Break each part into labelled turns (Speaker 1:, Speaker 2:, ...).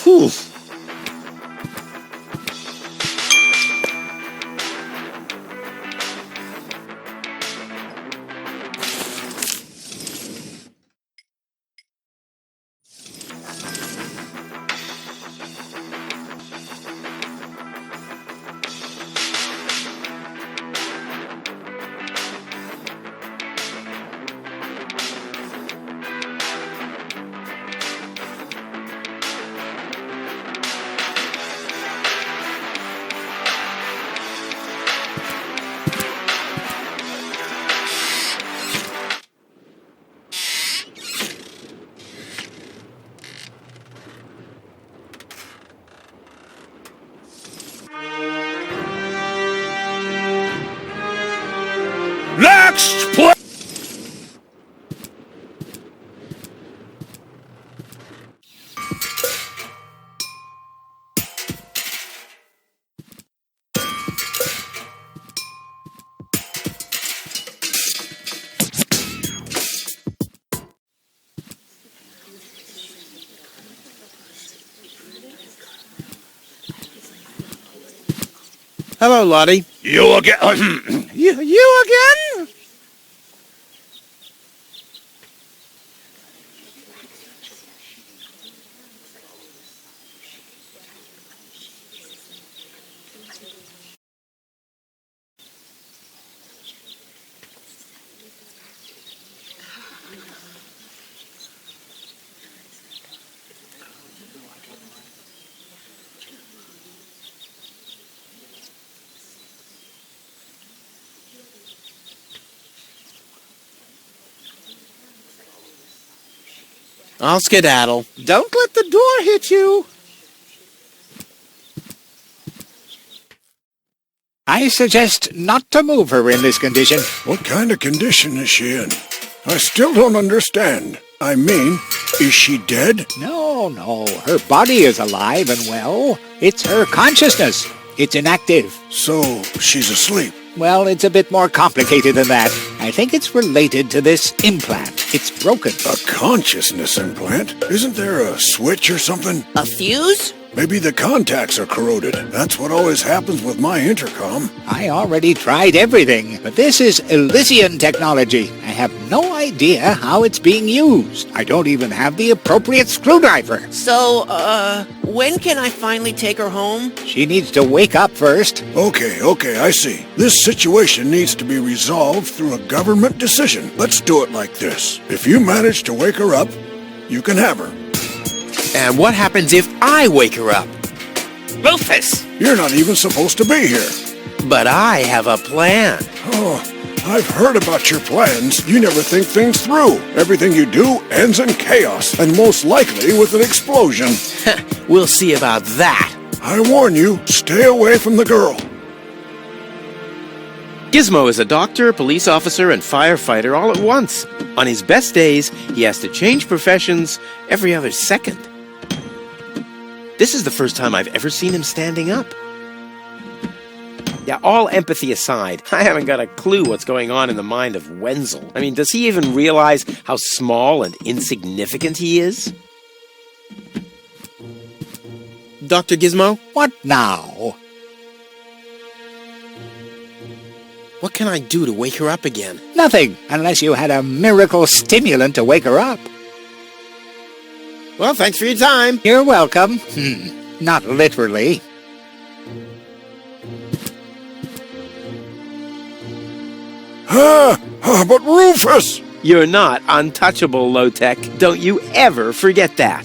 Speaker 1: Whew. Next play! Hello, Lottie. You again? you again? I'll skedaddle. Don't let the door hit you. I suggest not to move her in this condition.
Speaker 2: What kind of condition is she in? I still don't understand. I mean, is she dead?
Speaker 1: No. Her body is alive and well. It's her consciousness. It's inactive.
Speaker 2: So, she's asleep.
Speaker 1: Well, it's a bit more complicated than that. I think it's related to this implant. It's broken.
Speaker 2: A consciousness implant? Isn't there a switch or something?
Speaker 3: A fuse?
Speaker 2: Maybe the contacts are corroded. That's what always happens with my intercom.
Speaker 1: I already tried everything, but this is Elysian technology. I have no idea how it's being used. I don't even have the appropriate screwdriver.
Speaker 3: So, when can I finally take her home?
Speaker 1: She needs to wake up first.
Speaker 2: Okay, I see. This situation needs to be resolved through a government decision. Let's do it like this. If you manage to wake her up, you can have her.
Speaker 4: And what happens if I wake her up? Rufus!
Speaker 2: You're not even supposed to be here.
Speaker 4: But I have a plan.
Speaker 2: Oh, I've heard about your plans. You never think things through. Everything you do ends in chaos, and most likely with an explosion.
Speaker 4: We'll see about that.
Speaker 2: I warn you, stay away from the girl.
Speaker 4: Gizmo is a doctor, police officer, and firefighter all at once. On his best days, he has to change professions every other second. This is the first time I've ever seen him standing up. Yeah, all empathy aside, I haven't got a clue what's going on in the mind of Wenzel. I mean, does he even realize how small and insignificant he is? Dr. Gizmo?
Speaker 1: What now?
Speaker 4: What can I do to wake her up again?
Speaker 1: Nothing, unless you had a miracle stimulant to wake her up.
Speaker 4: Well, thanks for your time.
Speaker 1: You're welcome. Not literally.
Speaker 2: But Rufus!
Speaker 4: You're not untouchable, low-tech. Don't you ever forget that.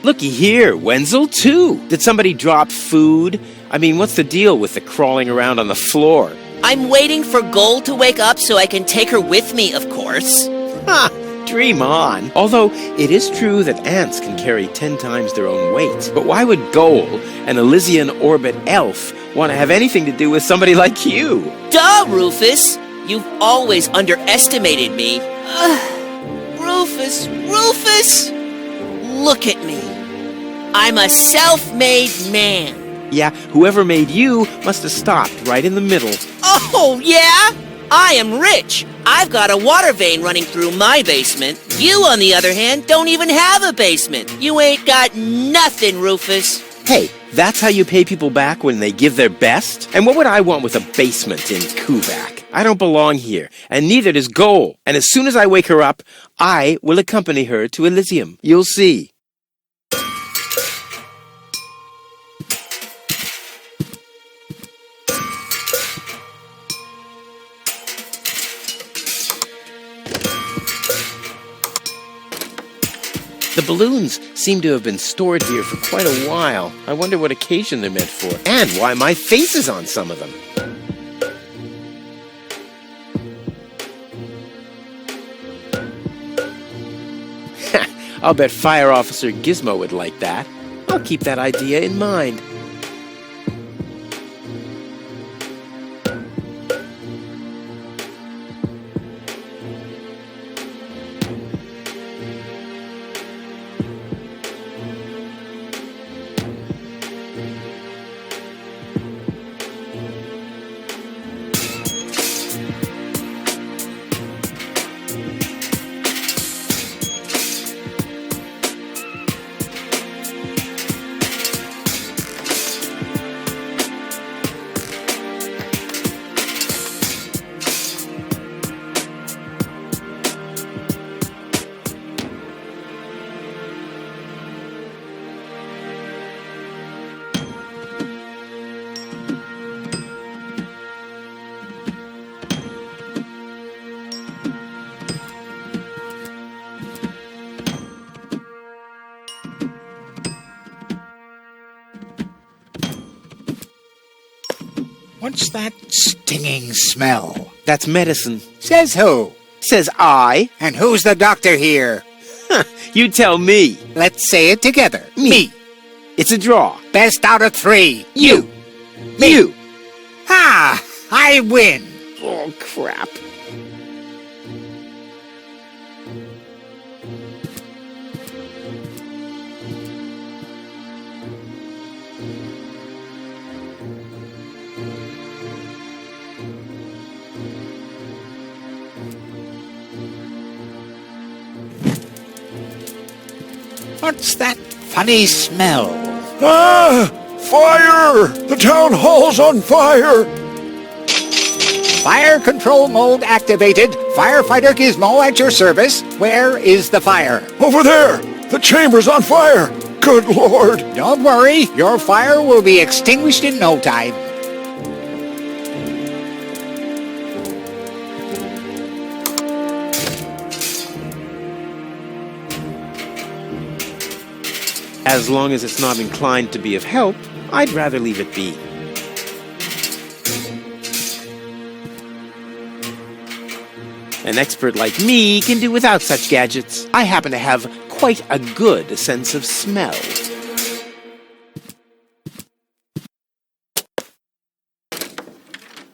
Speaker 4: Looky here, Wenzel, too. Did somebody drop food? I mean, what's the deal with the crawling around on the floor?
Speaker 3: I'm waiting for Gold to wake up so I can take her with me, of course.
Speaker 4: Ha! Dream on. Although, it is true that ants can carry 10 times their own weight. But why would Goal, an Elysian orbit elf, want to have anything to do with somebody like you?
Speaker 3: Duh, Rufus! You've always underestimated me. Rufus! Look at me. I'm a self-made man.
Speaker 4: Yeah, whoever made you must have stopped right in the middle.
Speaker 3: Oh, yeah? I am rich. I've got a water vein running through my basement. You, on the other hand, don't even have a basement. You ain't got nothing, Rufus.
Speaker 4: Hey, that's how you pay people back when they give their best? And what would I want with a basement in Kuvak? I don't belong here, and neither does Goal. And as soon as I wake her up, I will accompany her to Elysium. You'll see. The balloons seem to have been stored here for quite a while. I wonder what occasion they're meant for, and why my face is on some of them. I'll bet Fire Officer Gizmo would like that. I'll keep that idea in mind.
Speaker 1: What's that stinging smell?
Speaker 4: That's medicine.
Speaker 1: Says who?
Speaker 4: Says I.
Speaker 1: And who's the doctor here?
Speaker 4: You tell me.
Speaker 1: Let's say it together. Me.
Speaker 4: It's a draw.
Speaker 1: Best out of three.
Speaker 4: You.
Speaker 1: Me.
Speaker 4: You.
Speaker 1: Ah! I win.
Speaker 4: Oh, crap.
Speaker 1: What's that funny smell?
Speaker 2: Ah! Fire! The town hall's on fire!
Speaker 1: Fire control mode activated. Firefighter Gizmo at your service. Where is the fire?
Speaker 2: Over there! The chamber's on fire! Good Lord!
Speaker 1: Don't worry. Your fire will be extinguished in no time.
Speaker 4: As long as it's not inclined to be of help, I'd rather leave it be. An expert like me can do without such gadgets. I happen to have quite a good sense of smell.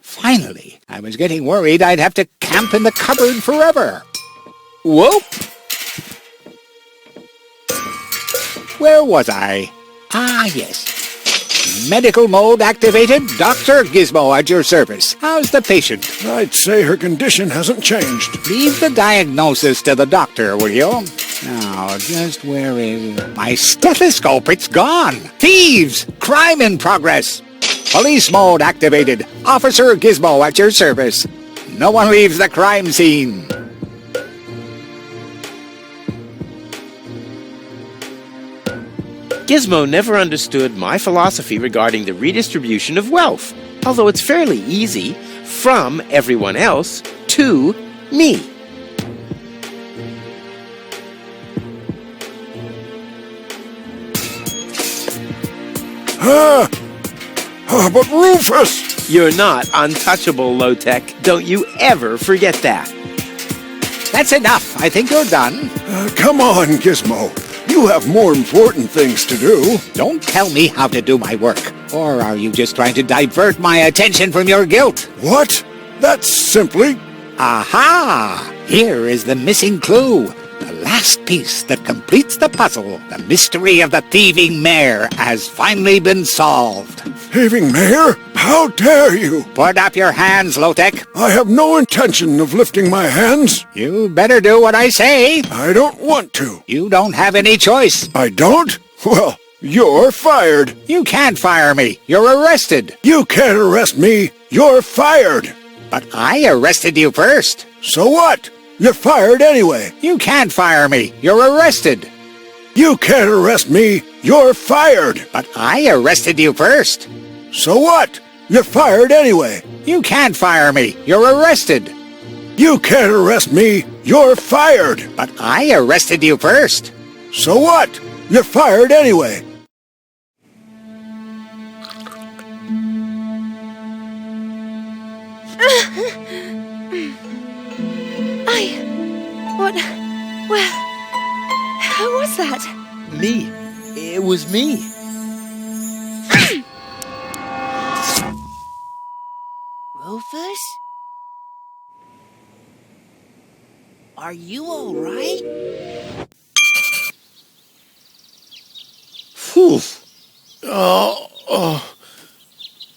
Speaker 1: Finally, I was getting worried I'd have to camp in the cupboard forever. Whoop! Where was I? Ah, yes. Medical mode activated. Dr. Gizmo at your service. How's the patient?
Speaker 2: I'd say her condition hasn't changed.
Speaker 1: Leave the diagnosis to the doctor, will you? Now, just where is... My stethoscope, it's gone! Thieves! Crime in progress! Police mode activated. Officer Gizmo at your service. No one leaves the crime scene.
Speaker 4: Gizmo never understood my philosophy regarding the redistribution of wealth, although it's fairly easy, from everyone else to me.
Speaker 2: But Rufus!
Speaker 4: You're not untouchable, low-tech. Don't you ever forget that.
Speaker 1: That's enough. I think you're done.
Speaker 2: Come on, Gizmo. You have more important things to do.
Speaker 1: Don't tell me how to do my work. Or are you just trying to divert my attention from your guilt?
Speaker 2: What? That's simply...
Speaker 1: Aha! Here is the missing clue. The The last piece that completes the puzzle, the mystery of the thieving mare, has finally been solved.
Speaker 2: Thieving mare? How dare you?
Speaker 1: Put up your hands, Lotek.
Speaker 2: I have no intention of lifting my hands.
Speaker 1: You better do what I say.
Speaker 2: I don't want to.
Speaker 1: You don't have any choice.
Speaker 2: I don't? Well, you're fired.
Speaker 1: You can't fire me. You're arrested.
Speaker 2: You can't arrest me. You're fired.
Speaker 1: But I arrested you first.
Speaker 2: So what? You're fired anyway.
Speaker 1: You can't fire me. You're arrested.
Speaker 2: You can't arrest me. You're fired.
Speaker 1: But I arrested you first.
Speaker 2: So what? You're fired anyway.
Speaker 1: You can't fire me. You're arrested.
Speaker 2: You can't arrest me. You're fired.
Speaker 1: But I arrested you first.
Speaker 2: So what? You're fired anyway.
Speaker 5: Who was that?
Speaker 4: Me. It was me.
Speaker 3: Rufus? Are you all right?
Speaker 4: Phew. Oh.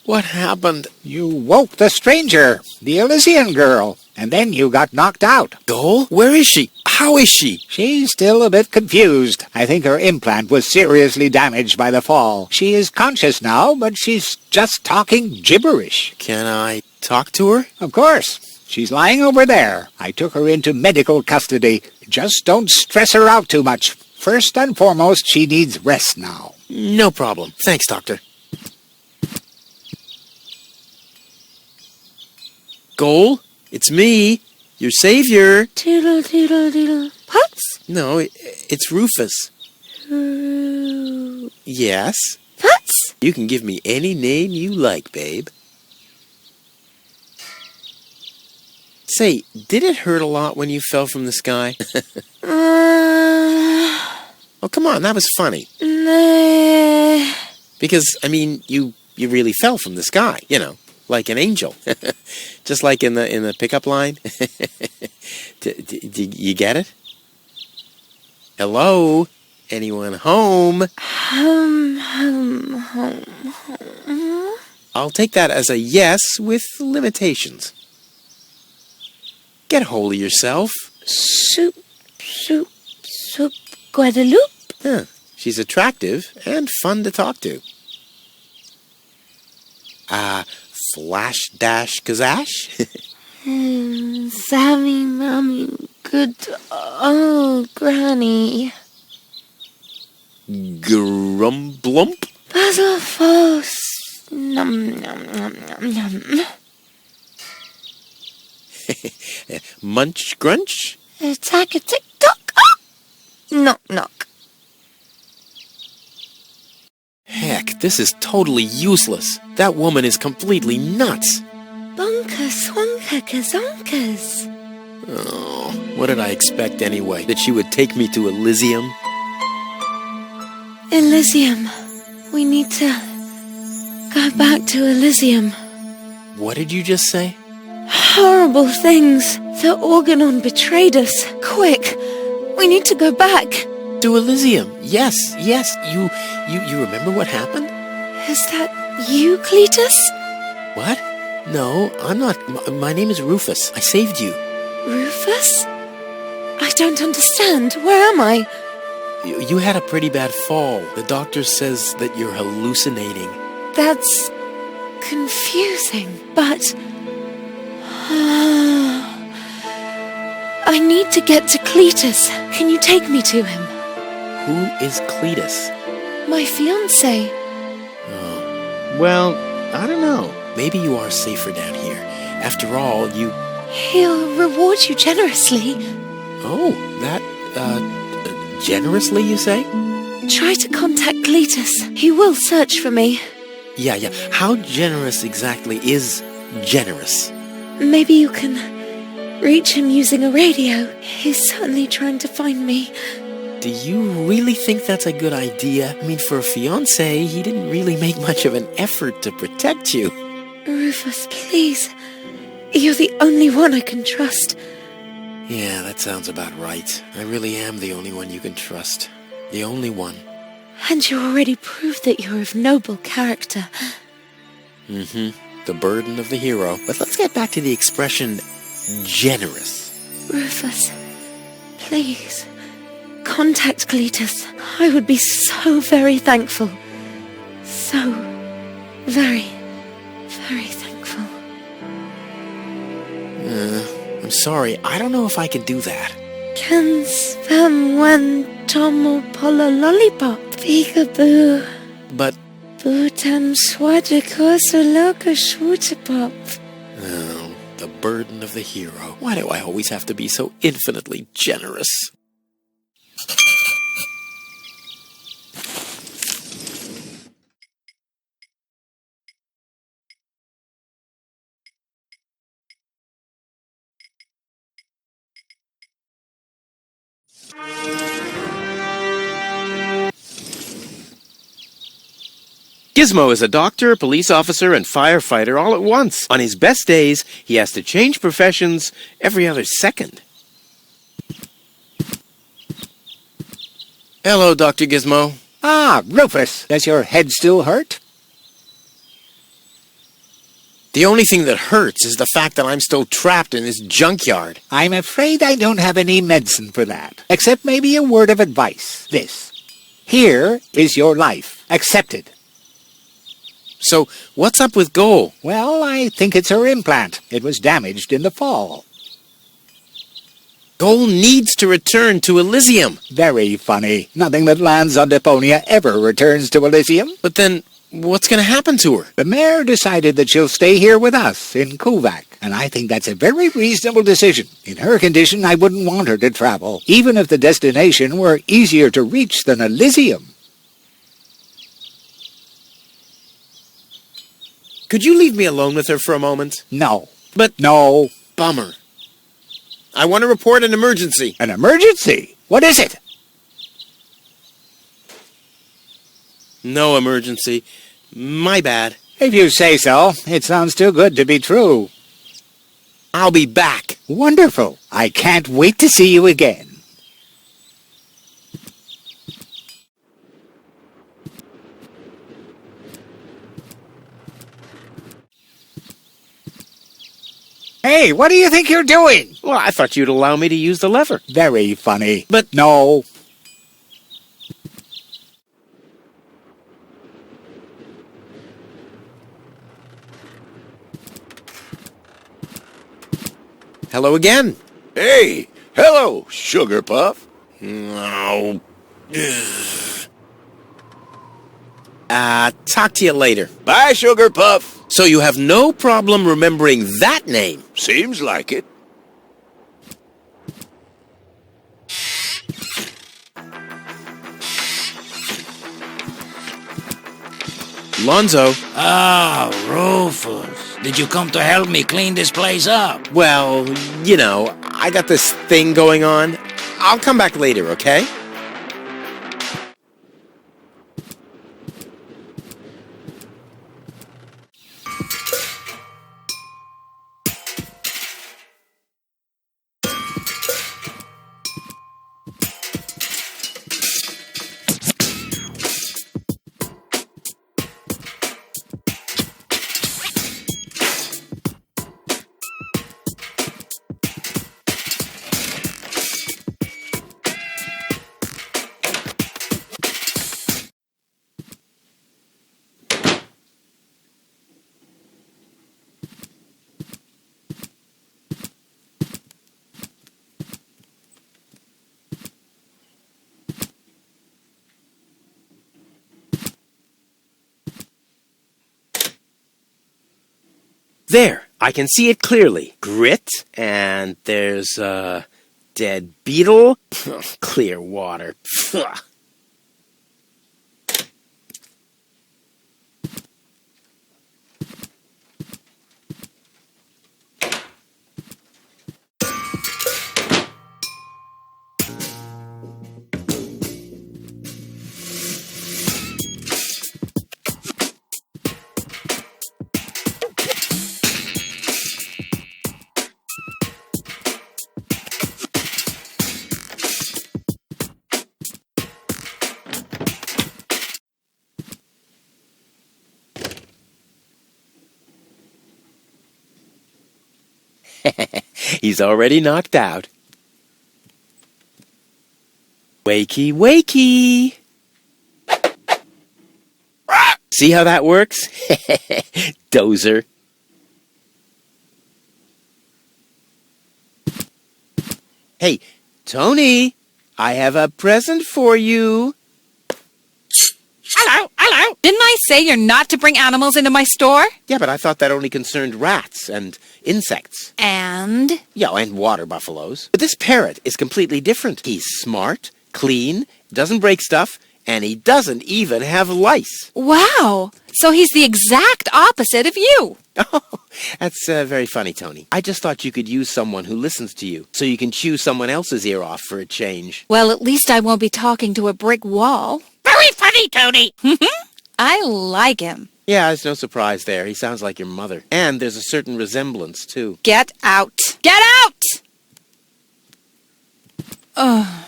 Speaker 4: What happened?
Speaker 1: You woke the stranger, the Elysian girl, and then you got knocked out.
Speaker 4: Dole? Where is she? How is she?
Speaker 1: She's still a bit confused. I think her implant was seriously damaged by the fall. She is conscious now, but she's just talking gibberish.
Speaker 4: Can I talk to her?
Speaker 1: Of course. She's lying over there. I took her into medical custody. Just don't stress her out too much. First and foremost, she needs rest now.
Speaker 4: No problem. Thanks, Doctor. Goal? It's me, your savior.
Speaker 5: Doodle, doodle, doodle. Puts?
Speaker 4: No, it's Rufus. Yes?
Speaker 5: Puts?
Speaker 4: You can give me any name you like, babe. Say, did it hurt a lot when you fell from the sky? Oh, come on, that was funny.
Speaker 5: Nah.
Speaker 4: Because, I mean, you really fell from the sky, you know, like an angel. Just like in the pickup line. You get it? Hello? Anyone home?
Speaker 5: Home.
Speaker 4: I'll take that as a yes with limitations. Get a hold of yourself.
Speaker 5: Soup, Guadeloupe.
Speaker 4: Huh. She's attractive and fun to talk to. Flash dash kazash?
Speaker 5: Sammy, mommy, good old granny.
Speaker 4: Grumblump?
Speaker 5: Puzzle false. Num, num, num, num, num.
Speaker 4: Munch grunch?
Speaker 5: Attack a tick-tock. Ah! Knock, knock.
Speaker 4: Heck, this is totally useless. That woman is completely nuts.
Speaker 5: Bonka, swanka, kazonkas.
Speaker 4: Oh, what did I expect anyway? That she would take me to Elysium?
Speaker 5: Elysium. We need to go back to Elysium.
Speaker 4: What did you just say?
Speaker 5: Horrible things. The Organon betrayed us. Quick, we need to go back.
Speaker 4: To Elysium. Yes. You remember what happened?
Speaker 5: Is that you, Kletus?
Speaker 4: What? No, I'm not. My name is Rufus. I saved you.
Speaker 5: Rufus? I don't understand. Where am I?
Speaker 4: You had a pretty bad fall. The doctor says that you're hallucinating.
Speaker 5: That's confusing, but... I need to get to Kletus. Can you take me to him?
Speaker 4: Who is Kletus?
Speaker 5: My fiancé.
Speaker 4: Oh. Well, I don't know. Maybe you are safer down here. After all, you...
Speaker 5: He'll reward you generously.
Speaker 4: Oh, that, generously, you say?
Speaker 5: Try to contact Kletus. He will search for me.
Speaker 4: Yeah. How generous exactly is generous?
Speaker 5: Maybe you can reach him using a radio. He's certainly trying to find me.
Speaker 4: Do you really think that's a good idea? I mean, for a fiancé, he didn't really make much of an effort to protect you.
Speaker 5: Rufus, please. You're the only one I can trust.
Speaker 4: Yeah, that sounds about right. I really am the only one you can trust. The only one.
Speaker 5: And you already proved that you're of noble character.
Speaker 4: The burden of the hero. But let's get back to the expression generous.
Speaker 5: Rufus, please, contact Kletus. I would be so very thankful. So very, very thankful.
Speaker 4: I'm sorry, I don't know if I can do that.
Speaker 5: Can spam one tomo polo lollipop. Peekaboo.
Speaker 4: But,
Speaker 5: Bhutan swajakosa loka shwutapop.
Speaker 4: oh, the burden of the hero. Why do I always have to be so infinitely generous? Gizmo is a doctor, police officer, and firefighter all at once. On his best days, he has to change professions every other second. Hello, Dr. Gizmo.
Speaker 1: Ah, Rufus, does your head still hurt?
Speaker 4: The only thing that hurts is the fact that I'm still trapped in this junkyard.
Speaker 1: I'm afraid I don't have any medicine for that, except maybe a word of advice. This. Here is your life. Accept it.
Speaker 4: So, what's up with Goal?
Speaker 1: Well, I think it's her implant. It was damaged in the fall.
Speaker 4: Goal needs to return to Elysium.
Speaker 1: Very funny. Nothing that lands on Deponia ever returns to Elysium.
Speaker 4: But then, what's going to happen to her?
Speaker 1: The mayor decided that she'll stay here with us in Kuvak, and I think that's a very reasonable decision. In her condition, I wouldn't want her to travel, even if the destination were easier to reach than Elysium.
Speaker 4: Could you leave me alone with her for a moment?
Speaker 1: No.
Speaker 4: But
Speaker 1: No.
Speaker 4: bummer. I want to report an emergency.
Speaker 1: An emergency? What is it?
Speaker 4: No emergency. My bad.
Speaker 1: If you say so. It sounds too good to be true.
Speaker 4: I'll be back.
Speaker 1: Wonderful. I can't wait to see you again. Hey, what do you think you're doing?
Speaker 4: Well, I thought you'd allow me to use the lever.
Speaker 1: Very funny.
Speaker 4: But
Speaker 1: No.
Speaker 4: hello again.
Speaker 2: Hey, hello, Sugar Puff.
Speaker 4: No. Talk to you later.
Speaker 2: Bye, Sugar Puff.
Speaker 4: So you have no problem remembering that name?
Speaker 2: Seems like it.
Speaker 4: Lonzo.
Speaker 6: Ah, Rufus. Did you come to help me clean this place up?
Speaker 4: Well, you know, I got this thing going on. I'll come back later, okay? There, I can see it clearly. Grit, and there's a dead beetle. Clear water. He's already knocked out. Wakey, wakey. See how that works? Dozer. Hey, Tony, I have a present for you.
Speaker 6: Hello, hello.
Speaker 5: Didn't I say you're not to bring animals into my store?
Speaker 4: Yeah, but I thought that only concerned rats and insects.
Speaker 5: And?
Speaker 4: Yeah, and water buffaloes. But this parrot is completely different. He's smart, clean, doesn't break stuff, and he doesn't even have lice.
Speaker 5: Wow! So he's the exact opposite of you.
Speaker 4: Oh, that's very funny, Tony. I just thought you could use someone who listens to you, so you can chew someone else's ear off for a change.
Speaker 5: Well, at least I won't be talking to a brick wall.
Speaker 6: Very funny, Tony.
Speaker 5: I like him.
Speaker 4: Yeah, there's no surprise there. He sounds like your mother. And there's a certain resemblance, too.
Speaker 5: Get out. Get out! Ugh.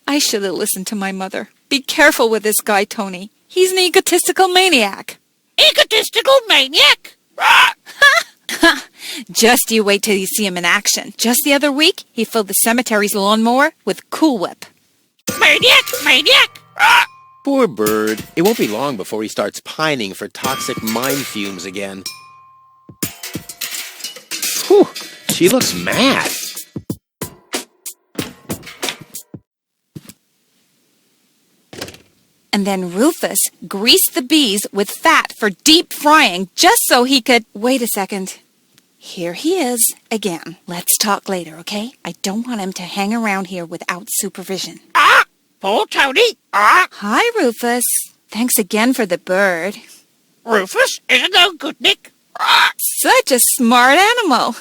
Speaker 5: I should have listened to my mother. Be careful with this guy, Tony. He's an egotistical maniac.
Speaker 6: Egotistical maniac.
Speaker 5: Just you wait till you see him in action. Just the other week, he filled the cemetery's lawnmower with Cool Whip.
Speaker 6: Maniac, maniac.
Speaker 4: Poor bird. It won't be long before he starts pining for toxic mine fumes again. Whew, she looks mad.
Speaker 5: And then Rufus greased the bees with fat for deep frying just so he could... Wait a second. Here he is again. Let's talk later, okay? I don't want him to hang around here without supervision.
Speaker 6: Poor Tony.
Speaker 5: Hi, Rufus. Thanks again for the bird.
Speaker 6: Rufus is a no good Nick.
Speaker 5: Such a smart animal.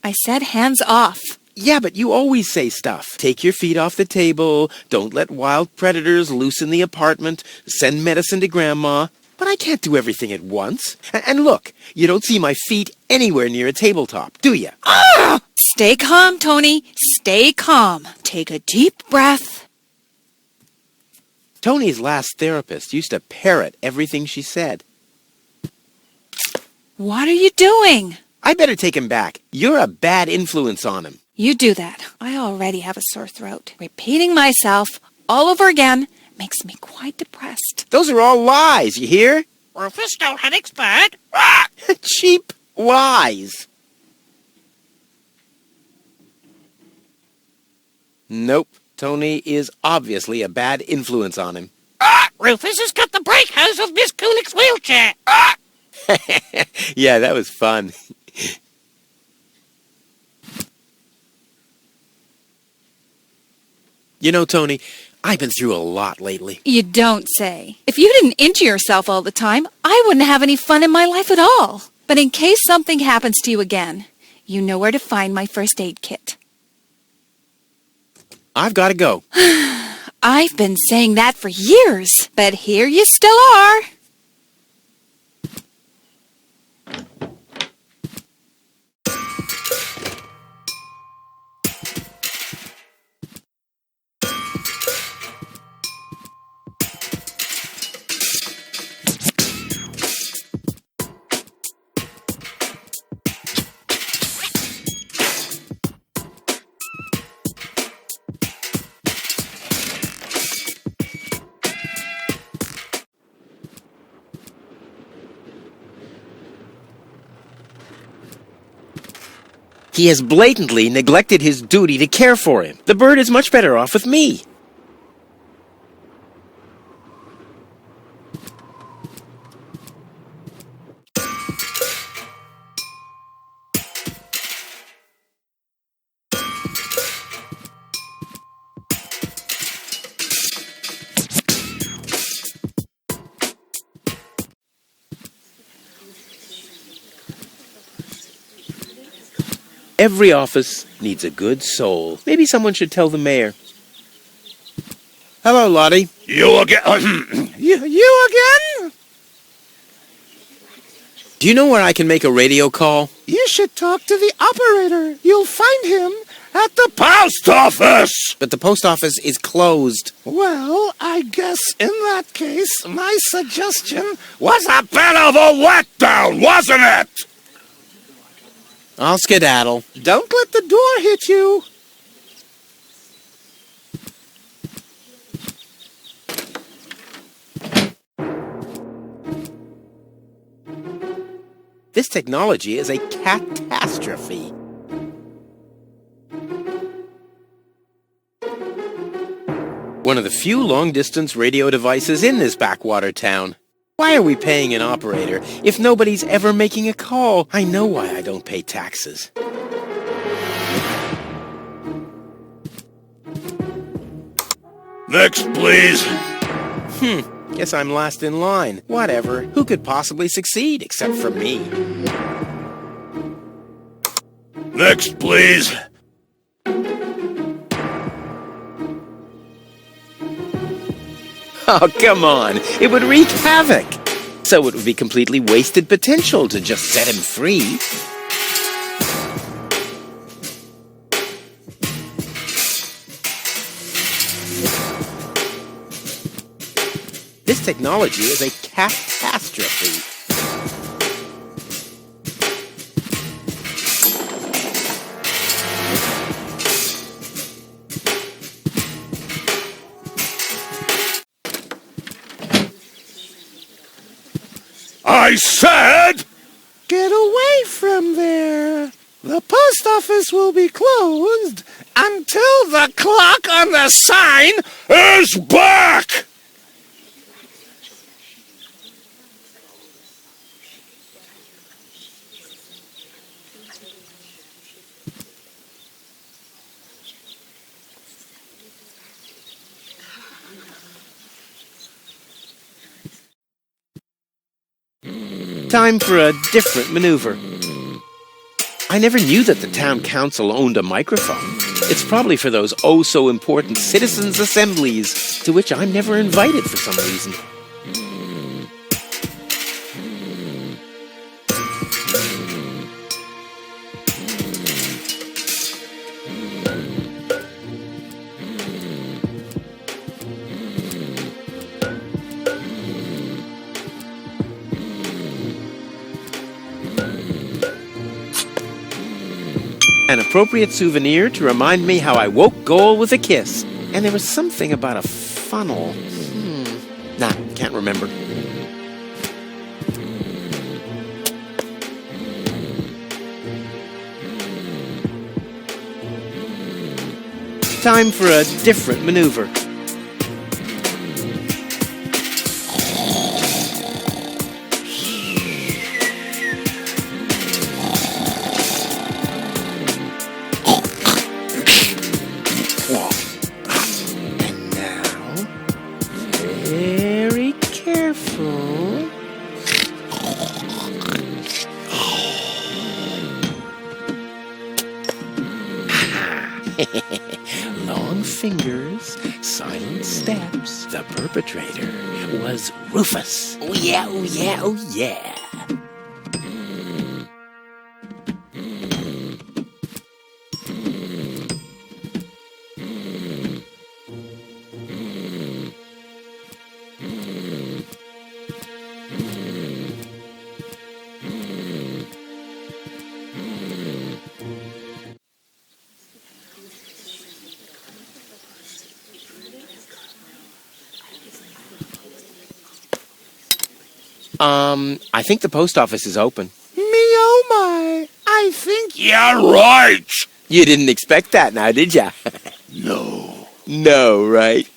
Speaker 5: I said hands off.
Speaker 4: Yeah, but you always say stuff. Take your feet off the table, don't let wild predators loose in the apartment, send medicine to Grandma. But I can't do everything at once. And look, you don't see my feet anywhere near a tabletop, do you?
Speaker 5: Stay calm, Tony. Stay calm. Take a deep breath.
Speaker 4: Tony's last therapist used to parrot everything she said.
Speaker 5: What are you doing?
Speaker 4: I better take him back. You're a bad influence on him.
Speaker 5: You do that. I already have a sore throat. Repeating myself all over again makes me quite depressed.
Speaker 4: Those are all lies, you hear?
Speaker 6: Rufus don't have expert.
Speaker 4: Cheap lies. Nope. Tony is obviously a bad influence on him.
Speaker 6: Rufus has got the brake hose of Miss Kulik's wheelchair.
Speaker 4: Yeah, that was fun. You know, Tony, I've been through a lot lately.
Speaker 5: You don't say. If you didn't injure yourself all the time, I wouldn't have any fun in my life at all. But in case something happens to you again, you know where to find my first aid kit.
Speaker 4: I've got to go.
Speaker 5: I've been saying that for years, but here you still are.
Speaker 4: He has blatantly neglected his duty to care for him. The bird is much better off with me. Every office needs a good soul. Maybe someone should tell the mayor. Hello, Lottie.
Speaker 2: You again? you again?
Speaker 4: Do you know where I can make a radio call?
Speaker 2: You should talk to the operator. You'll find him At the post office!
Speaker 4: But the post office is closed.
Speaker 2: Well, I guess in that case, my suggestion was a bit of a letdown, wasn't it?
Speaker 4: I'll skedaddle.
Speaker 2: Don't let the door hit you.
Speaker 4: This technology is a catastrophe. One of the few long-distance radio devices in this backwater town. Why are we paying an operator if nobody's ever making a call? I know why I don't pay taxes.
Speaker 2: Next, please.
Speaker 4: Guess I'm last in line. Whatever. Who could possibly succeed except for me?
Speaker 2: Next, please.
Speaker 4: Oh, come on. It would wreak havoc. So it would be completely wasted potential to just set him free. This technology is a catastrophe.
Speaker 2: I said, get away from there. The post office will be closed until the clock on the sign is back.
Speaker 4: Time for a different maneuver. I never knew that the town council owned a microphone. It's probably for those oh-so-important citizens' assemblies, to which I'm never invited for some reason. An appropriate souvenir to remind me how I woke goal with a kiss. And there was something about a funnel. Nah, can't remember. Time for a different maneuver. Very careful. Long fingers, silent steps. The perpetrator was Rufus. Oh yeah, oh yeah, oh yeah. I think the post office is open.
Speaker 2: Me oh my, I think you're right.
Speaker 4: You didn't expect that now, did ya?
Speaker 2: No.
Speaker 4: No, right?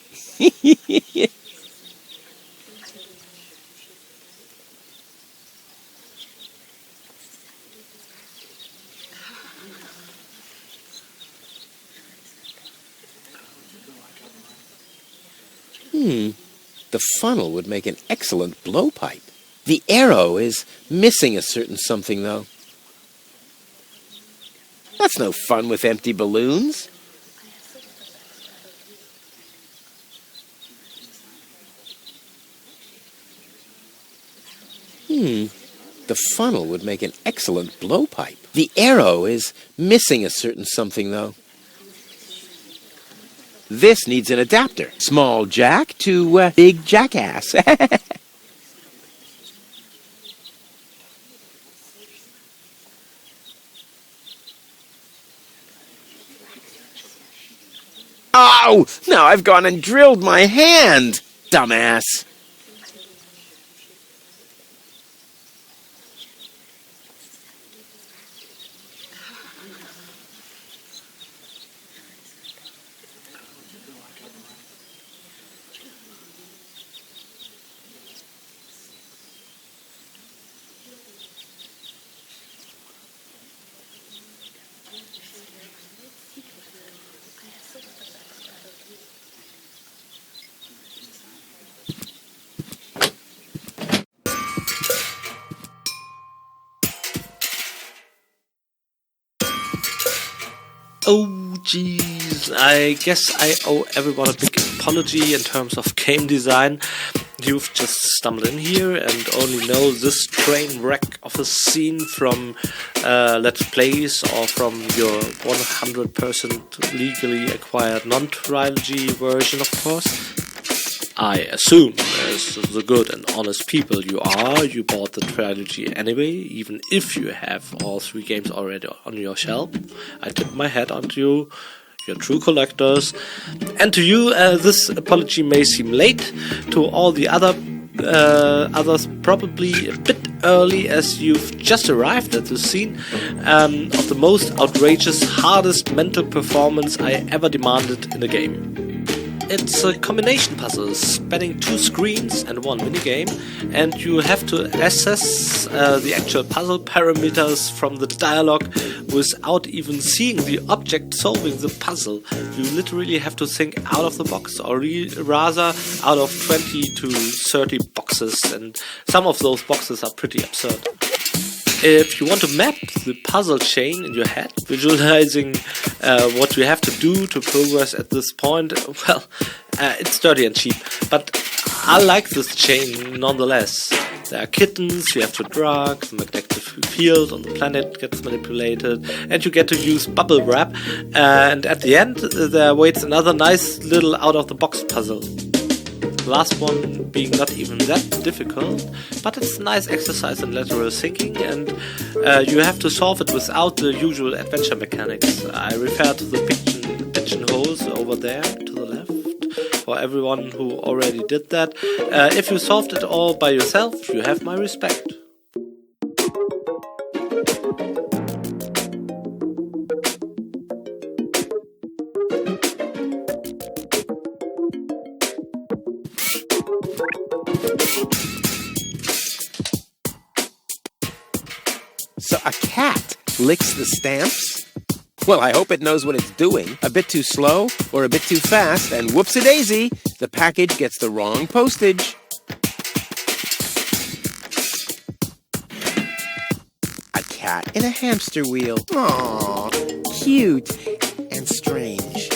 Speaker 4: The funnel would make an excellent blowpipe. The arrow is missing a certain something, though. That's no fun with empty balloons. The funnel would make an excellent blowpipe. The arrow is missing a certain something, though. This needs an adapter. Small jack to big jackass. Oh, now I've gone and drilled my hand, dumbass.
Speaker 7: Oh, jeez. I guess I owe everyone a big apology in terms of game design. You've just stumbled in here and only know this train wreck of a scene from Let's Plays or from your 100% legally acquired non-trilogy version, of course. I assume, as the good and honest people you are, you bought the trilogy anyway, even if you have all 3 games already on your shelf. I tip my hat onto you, you're true collectors. And to you, this apology may seem late. To all the others, probably a bit early, as you've just arrived at the scene of the most outrageous, hardest mental performance I ever demanded in a game. It's a combination puzzle spanning 2 screens and 1 minigame, and you have to assess the actual puzzle parameters from the dialogue without even seeing the object solving the puzzle. You literally have to think out of the box, or rather out of 20 to 30 boxes, and some of those boxes are pretty absurd. If you want to map the puzzle chain in your head, visualizing what you have to do to progress at this point, well, it's dirty and cheap, but I like this chain nonetheless. There are kittens you have to drug, the magnetic field on the planet gets manipulated, and you get to use bubble wrap, and at the end there awaits another nice little out-of-the-box puzzle. The last one being not even that difficult, but it's a nice exercise in lateral thinking, and you have to solve it without the usual adventure mechanics. I refer to the pigeonholes over there to the left, for everyone who already did that. If you solved it all by yourself, you have my respect.
Speaker 4: So a cat licks the stamps? Well, I hope it knows what it's doing. A bit too slow or a bit too fast, and whoops-a-daisy, the package gets the wrong postage. A cat in a hamster wheel. Aww, cute and strange.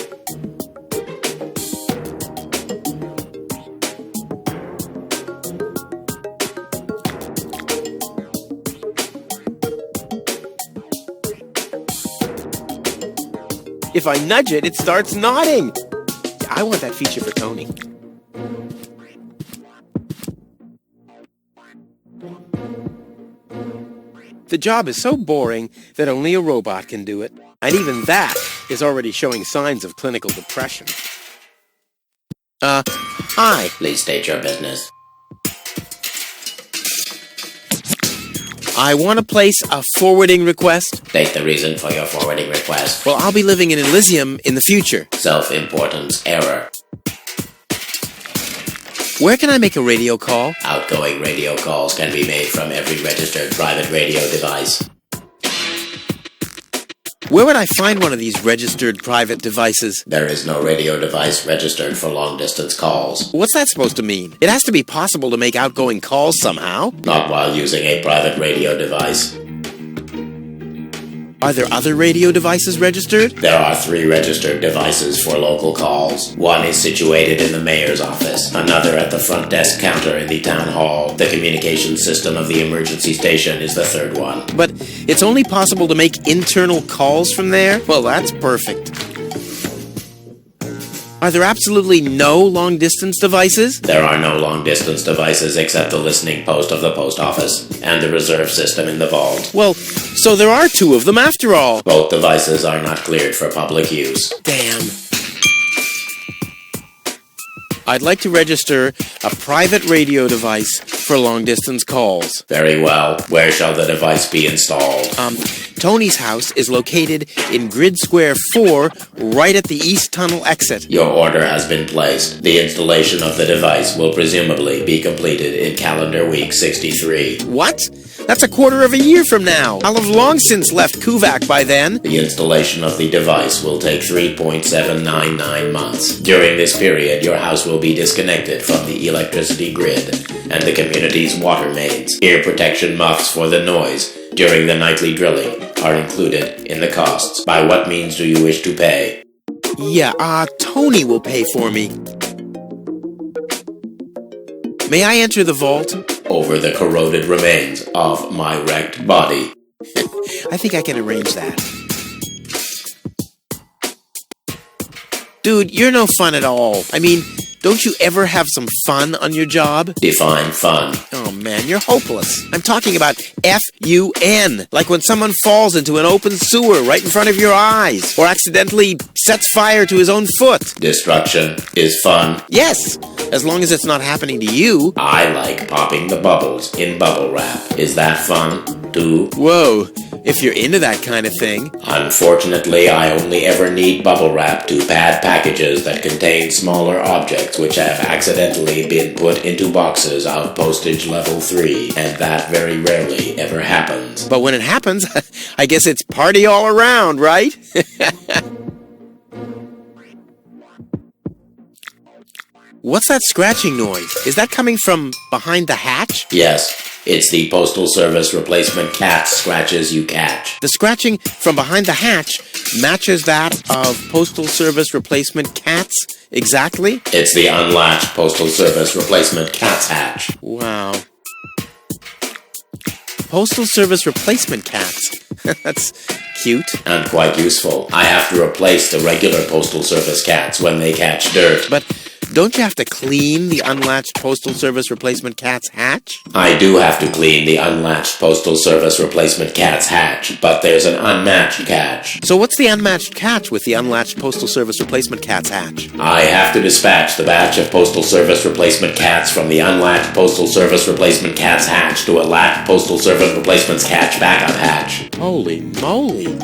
Speaker 4: If I nudge it, it starts nodding. I want that feature for Tony. The job is so boring that only a robot can do it. And even that is already showing signs of clinical depression. Hi.
Speaker 8: Please state your business.
Speaker 4: I want to place a forwarding request.
Speaker 8: State the reason for your forwarding request.
Speaker 4: Well, I'll be living in Elysium in the future.
Speaker 8: Self-importance error.
Speaker 4: Where can I make a radio call?
Speaker 8: Outgoing radio calls can be made from every registered private radio device.
Speaker 4: Where would I find one of these registered private devices?
Speaker 8: There is no radio device registered for long-distance calls.
Speaker 4: What's that supposed to mean? It has to be possible to make outgoing calls somehow.
Speaker 8: Not while using a private radio device.
Speaker 4: Are there other radio devices registered?
Speaker 8: There are 3 registered devices for local calls. One is situated in the mayor's office, another at the front desk counter in the town hall. The communication system of the emergency station is the 3rd one.
Speaker 4: But it's only possible to make internal calls from there? Well, that's perfect. Are there absolutely no long-distance devices?
Speaker 8: There are no long-distance devices except the listening post of the post office and the reserve system in the vault.
Speaker 4: Well, so there are two of them after all.
Speaker 8: Both devices are not cleared for public use.
Speaker 4: Damn. I'd like to register a private radio device for long-distance calls.
Speaker 8: Very well. Where shall the device be installed?
Speaker 4: Tony's house is located in Grid Square 4, right at the East Tunnel exit.
Speaker 8: Your order has been placed. The installation of the device will presumably be completed in calendar week 63.
Speaker 4: What? That's a quarter of a year from now. I'll have long since left Kuvak by then.
Speaker 8: The installation of the device will take 3.799 months. During this period, your house will be disconnected from the electricity grid and the community's water mains. Ear protection muffs for the noise during the nightly drilling are included in the costs. By what means do you wish to pay?
Speaker 4: Yeah, Tony will pay for me. May I enter the vault?
Speaker 8: Over the corroded remains of my wrecked body.
Speaker 4: I think I can arrange that. Dude, you're no fun at all. I mean, don't you ever have some fun on your job?
Speaker 8: Define fun.
Speaker 4: Oh man, you're hopeless. I'm talking about F-U-N. Like when someone falls into an open sewer right in front of your eyes, or accidentally sets fire to his own foot.
Speaker 8: Destruction is fun.
Speaker 4: Yes, as long as it's not happening to you.
Speaker 8: I like popping the bubbles in bubble wrap. Is that fun, too?
Speaker 4: Whoa, if you're into that kind of thing.
Speaker 8: Unfortunately, I only ever need bubble wrap to pad packages that contain smaller objects which have accidentally been put into boxes of postage level 3, and that very rarely ever happens.
Speaker 4: But when it happens, I guess it's party all around, right? What's that scratching noise? Is that coming from behind the hatch?
Speaker 8: Yes. It's the Postal Service replacement cat scratches you catch.
Speaker 4: The scratching from behind the hatch matches that of Postal Service replacement cats exactly?
Speaker 8: It's the unlatched Postal Service replacement cat's hatch.
Speaker 4: Wow. Postal Service replacement cats. That's cute.
Speaker 8: And quite useful. I have to replace the regular Postal Service cats when they catch dirt.
Speaker 4: But don't you have to clean the unlatched Postal Service replacement cat's hatch?
Speaker 8: I do have to clean the unlatched Postal Service replacement cat's hatch, but there's an unmatched catch.
Speaker 4: So what's the unmatched catch with the unlatched Postal Service replacement cat's hatch?
Speaker 8: I have to dispatch the batch of Postal Service replacement cats from the unlatched Postal Service replacement cat's hatch to a latched Postal Service replacement cat's backup hatch.
Speaker 4: Holy moly.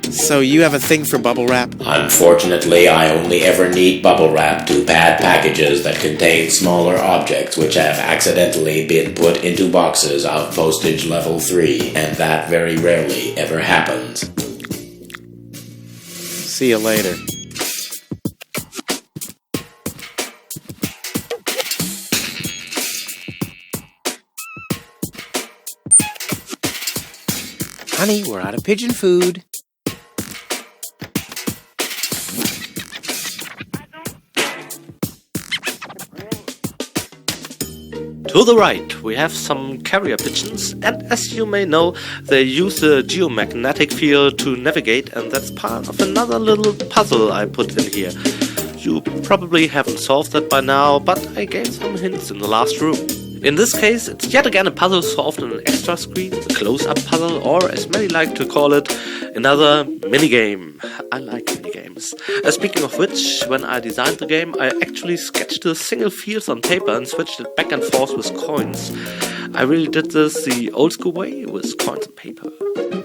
Speaker 4: So you have a thing for bubble wrap?
Speaker 8: Unfortunately, I only ever need bubble wrap to pad packages that contain smaller objects which have accidentally been put into boxes of postage level 3, and that very rarely ever happens.
Speaker 4: See you later. Honey, we're out of pigeon food.
Speaker 7: To the right, we have some carrier pigeons, and as you may know, they use the geomagnetic field to navigate, and that's part of another little puzzle I put in here. You probably haven't solved that by now, but I gave some hints in the last room. In this case, it's yet again a puzzle solved on an extra screen, a close-up puzzle, or as many like to call it, another minigame. I like minigames. Speaking of which, when I designed the game, I actually sketched the single fields on paper and switched it back and forth with coins. I really did this the old school way, with coins and paper.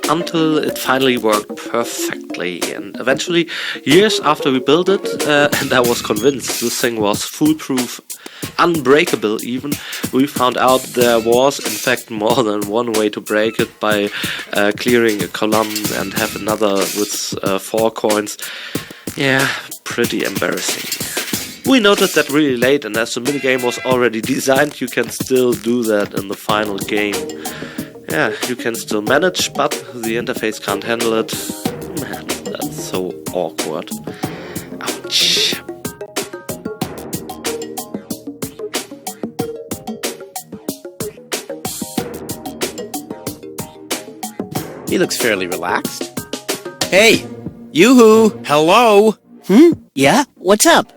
Speaker 7: Until it finally worked perfectly, and eventually, years after we built it, and I was convinced this thing was foolproof, unbreakable even, we found out there was in fact more than one way to break it by clearing a column and have another with 4 coins. Yeah, pretty embarrassing. We noted that really late, and as the minigame was already designed, you can still do that in the final game. Yeah, you can still manage, but the interface can't handle it. Man, that's so awkward. Ouch.
Speaker 4: He looks fairly relaxed. Hey, Yoo-hoo! Hello!
Speaker 9: Yeah? What's up?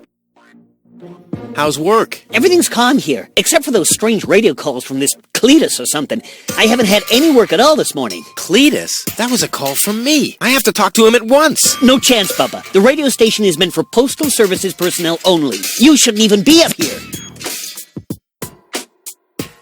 Speaker 4: How's work?
Speaker 9: Everything's calm here, except for those strange radio calls from this Kletus or something. I haven't had any work at all this morning.
Speaker 4: Kletus? That was a call from me. I have to talk to him at once.
Speaker 9: No chance, Bubba. The radio station is meant for postal services personnel only. You shouldn't even be up here.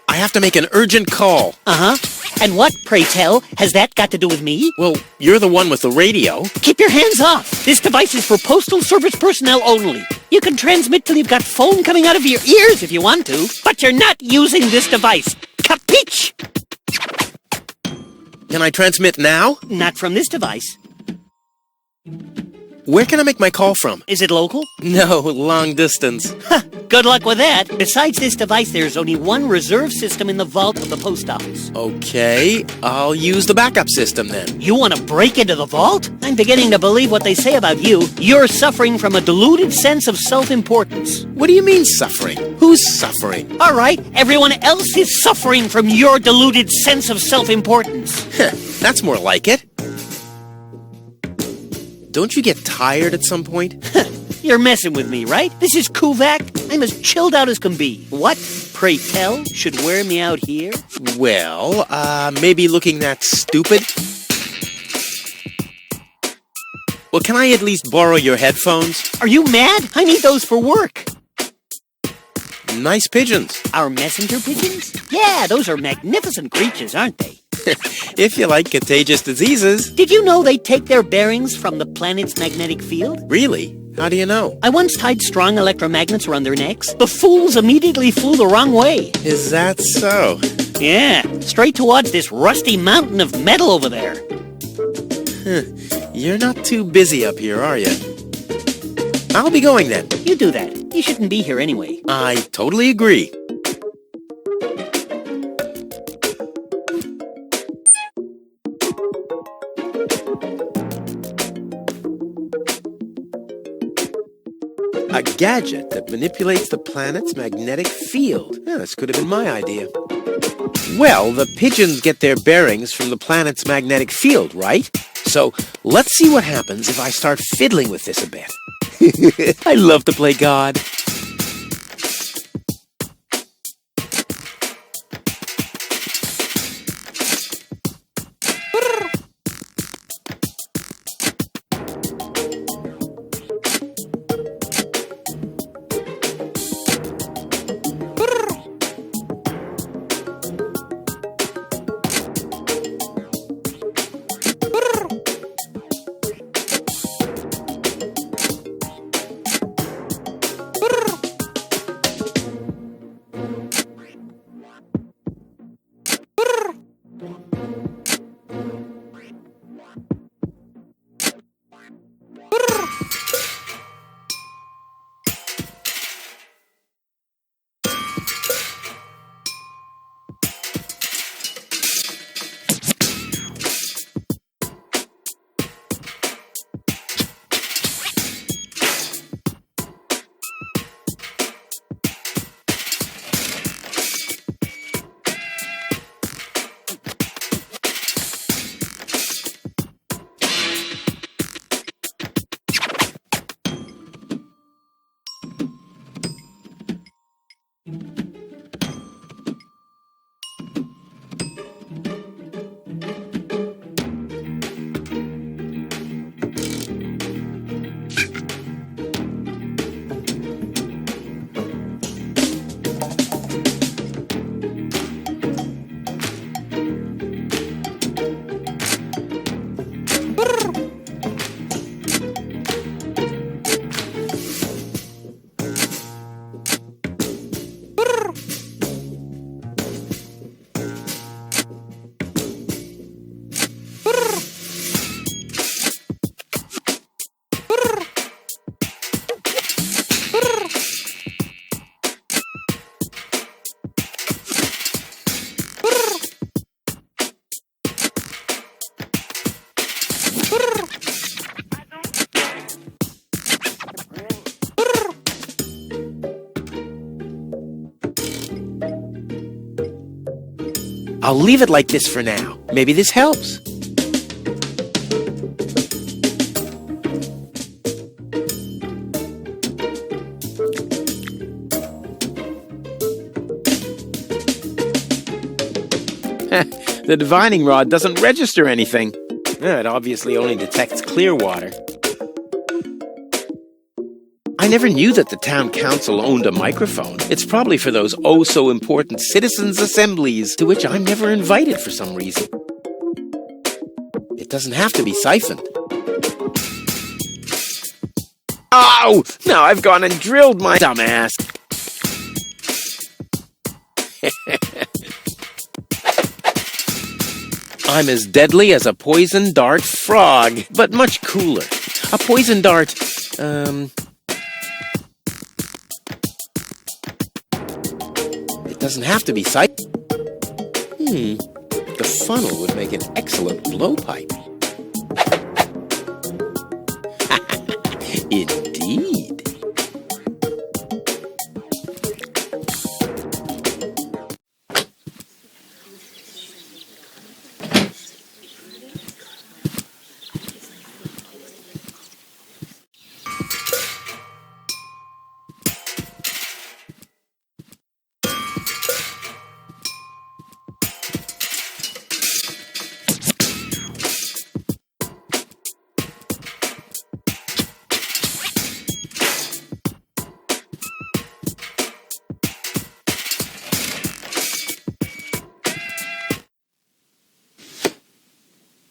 Speaker 4: I have to make an urgent call.
Speaker 9: Uh-huh. And what, pray tell, has that got to do with me?
Speaker 4: Well, you're the one with the radio.
Speaker 9: Keep your hands off. This device is for postal service personnel only. You can transmit till you've got foam coming out of your ears if you want to, but you're not using this device. Capiche?
Speaker 4: Can I transmit now?
Speaker 9: Not from this device.
Speaker 4: Where can I make my call from?
Speaker 9: Is it local?
Speaker 4: No, long distance.
Speaker 9: Good luck with that. Besides this device, there's only one reserve system in the vault of the post office.
Speaker 4: Okay, I'll use the backup system then.
Speaker 9: You want to break into the vault? I'm beginning to believe what they say about you. You're suffering from a deluded sense of self-importance.
Speaker 4: What do you mean suffering? Who's suffering?
Speaker 9: All right, everyone else is suffering from your deluded sense of self-importance.
Speaker 4: That's more like it. Don't you get tired at some point?
Speaker 9: You're messing with me, right? This is Kuvak. I'm as chilled out as can be. What, pray tell, should wear me out here?
Speaker 4: Well, maybe looking that stupid? Well, can I at least borrow your headphones?
Speaker 9: Are you mad? I need those for work.
Speaker 4: Nice pigeons.
Speaker 9: Our messenger pigeons? Yeah, those are magnificent creatures, aren't they?
Speaker 4: If you like contagious diseases.
Speaker 9: Did you know they take their bearings from the planet's magnetic field?
Speaker 4: Really? How do you know?
Speaker 9: I once tied strong electromagnets around their necks. The fools immediately flew the wrong way.
Speaker 4: Is that so?
Speaker 9: Yeah, straight towards this rusty mountain of metal over there.
Speaker 4: You're not too busy up here, are you? I'll be going then.
Speaker 9: You do that. You shouldn't be here anyway.
Speaker 4: I totally agree. A gadget that manipulates the planet's magnetic field. Yeah, this could have been my idea. Well, the pigeons get their bearings from the planet's magnetic field, right? So let's see what happens if I start fiddling with this a bit. I love to play God. I'll leave it like this for now. Maybe this helps. The divining rod doesn't register anything. It obviously only detects clear water. I never knew that the town council owned a microphone. It's probably for those oh-so-important citizens' assemblies to which I'm never invited for some reason. It doesn't have to be siphoned. Oh! Now I've gone and drilled my dumbass. I'm as deadly as a poison dart frog, but much cooler. A poison dart, it doesn't have to be siphoned. The funnel would make an excellent blowpipe. Indeed.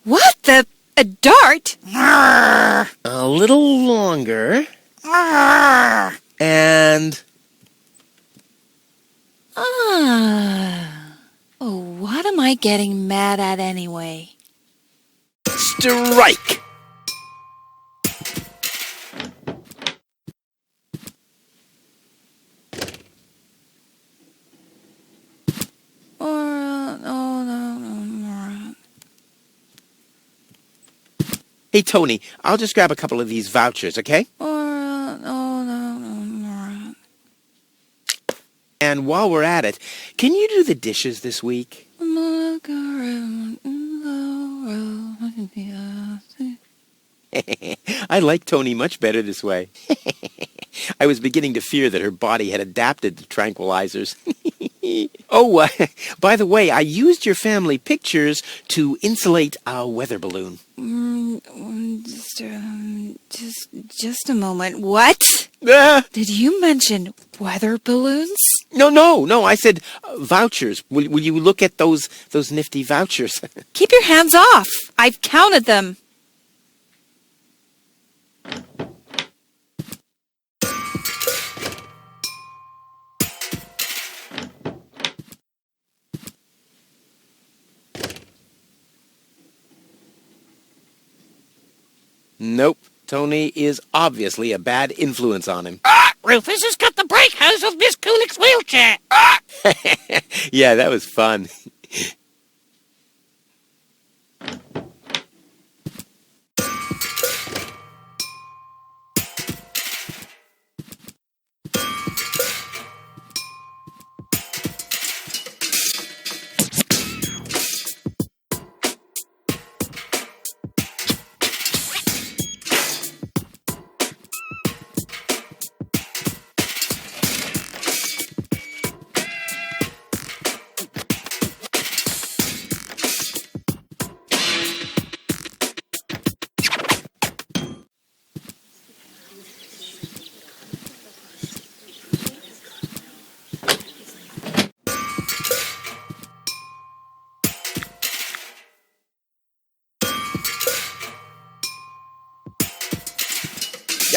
Speaker 5: What the? A dart?
Speaker 4: A little longer. And...
Speaker 5: Oh, what am I getting mad at anyway?
Speaker 4: strike! Hey, Tony, I'll just grab a couple of these vouchers, okay? And while we're at it, can you do the dishes this week? I like Tony much better this way. I was beginning to fear that her body had adapted to tranquilizers. Oh, by the way, I used your family pictures to insulate a weather balloon.
Speaker 5: Just a moment. What? Did you mention weather balloons?
Speaker 4: No. I said vouchers. Will you look at those nifty vouchers?
Speaker 5: Keep your hands off. I've counted them.
Speaker 4: Nope. Tony is obviously a bad influence on him.
Speaker 9: Rufus has got the brake house of Miss Kulik's wheelchair.
Speaker 4: Yeah, that was fun.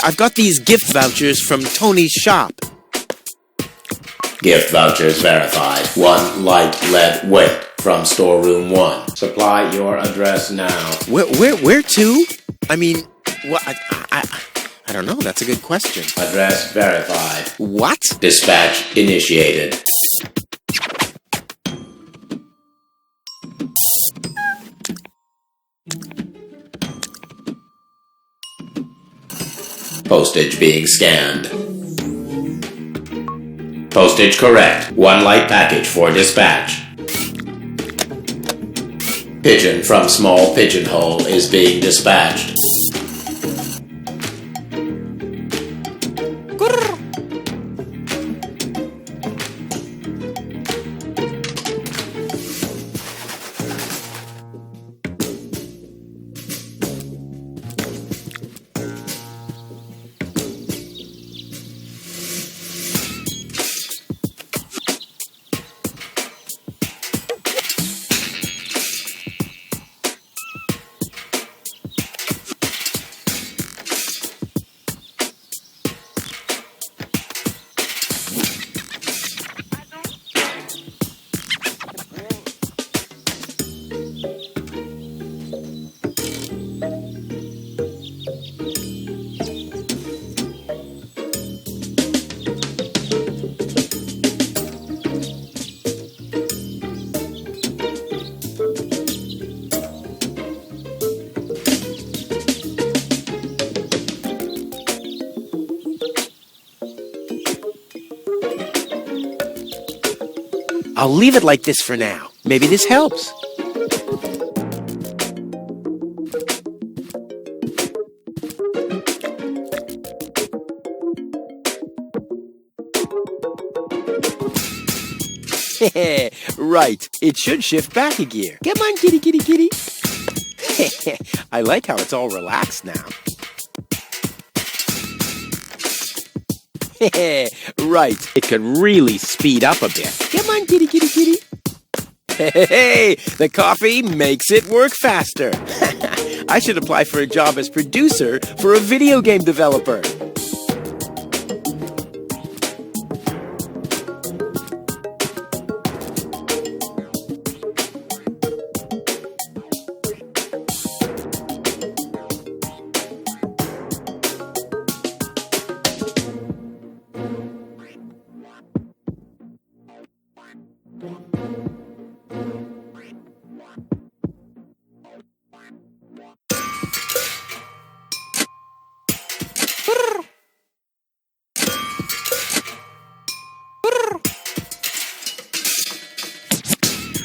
Speaker 4: I've got these gift vouchers from Tony's shop.
Speaker 8: Gift vouchers verified. 1 light lead weight from storeroom 1. Supply your address now.
Speaker 4: Where to? I mean, what? I don't know. That's a good question.
Speaker 8: Address verified.
Speaker 4: What?
Speaker 8: Dispatch initiated. Postage being scanned. Postage correct. 1 light package for dispatch. Pigeon from small pigeonhole is being dispatched.
Speaker 4: I'll leave it like this for now. Maybe this helps. Right. It should shift back a gear. Come on, kitty, kitty, kitty. I like how it's all relaxed now. Right. It could really speed up a bit. Come on, kitty, kitty, kitty. Hey, the coffee makes it work faster. I should apply for a job as producer for a video game developer.